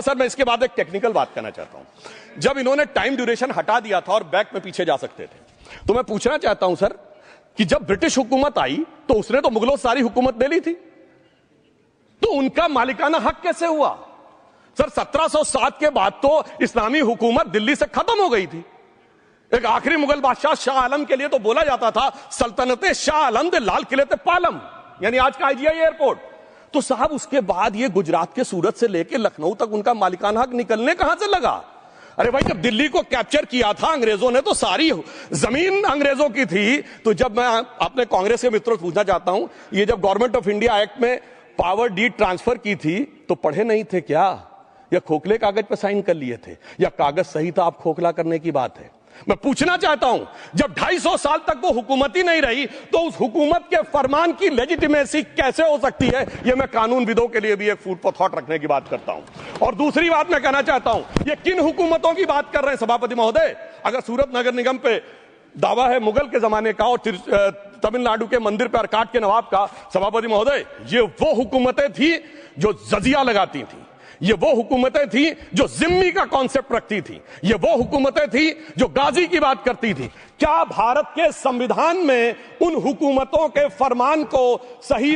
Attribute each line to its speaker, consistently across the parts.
Speaker 1: Sir मैं इसके बाद एक टेक्निकल बात करना चाहता हूं। जब इन्होंने टाइम ड्यूरेशन हटा दिया था और बैक में पीछे जा सकते थे, तो मैं पूछना चाहता हूं सर कि जब ब्रिटिश हुकूमत आई तो उसने तो मुगलों सारी हुकूमत ले ली थी, तो उनका मालिकाना हक कैसे हुआ? सर 1707 के बाद तो इस्लामी हुकूमत दिल्ली से खत्म हो गई थी। एक आखिरी मुगल बादशाह शाह आलम के लिए तो बोला जाता था सल्तनते शाह आलम दे लाल किले ते पालम, यानी आज का आईजीआई एयरपोर्ट। तो साहब उसके बाद ये गुजरात के सूरत से लेकर लखनऊ तक उनका मालिकाना हक निकलने कहां से लगा? अरे भाई जब दिल्ली को कैप्चर किया था अंग्रेजों ने तो सारी जमीन अंग्रेजों की थी। तो जब मैं अपने कांग्रेस के मित्रों से पूछना चाहता हूं, ये जब गवर्नमेंट ऑफ इंडिया एक्ट में पावर डीड ट्रांसफर की थी तो पढ़े नहीं थे क्या, या खोखले कागज पर साइन कर लिए थे, या कागज सही था, आप खोखला करने की बात है? मैं पूछना चाहता हूं, जब 250 साल तक वो हुकूमत ही नहीं रही तो उस हुकूमत के फरमान की लेजिटिमेसी कैसे हो सकती है? यह मैं कानूनविदों के लिए भी एक फूड फॉर थॉट रखने की बात करता हूं। और दूसरी बात मैं कहना चाहता हूं, ये किन हुकूमतों की बात कर रहे हैं सभापति महोदय? अगर सूरत नगर निगम पे दावा है मुगल के जमाने का और तमिलनाडु के मंदिर पर अरकाट के नवाब का, सभापति महोदय ये वो हुकूमतें थी जो जजिया लगाती थी, ये वो हुकूमतें थी जो जिम्मी का कॉन्सेप्ट रखती थी, ये वो हुकूमतें थी जो गाजी की बात करती थी। क्या भारत के संविधान में उन हुकूमतों के फरमान को सही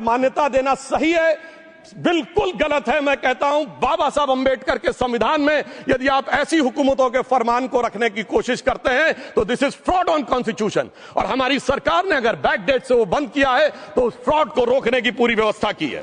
Speaker 1: मान्यता देना सही है? बिल्कुल गलत है। मैं कहता हूं बाबा साहब अंबेडकर के संविधान में यदि आप ऐसी हुकूमतों के फरमान को रखने की कोशिश करते हैं तो this is fraud on constitution. और हमारी सरकार ने अगर बैकडेट से वो बंद किया है तो उस फ्रॉड को रोकने की पूरी व्यवस्था की है।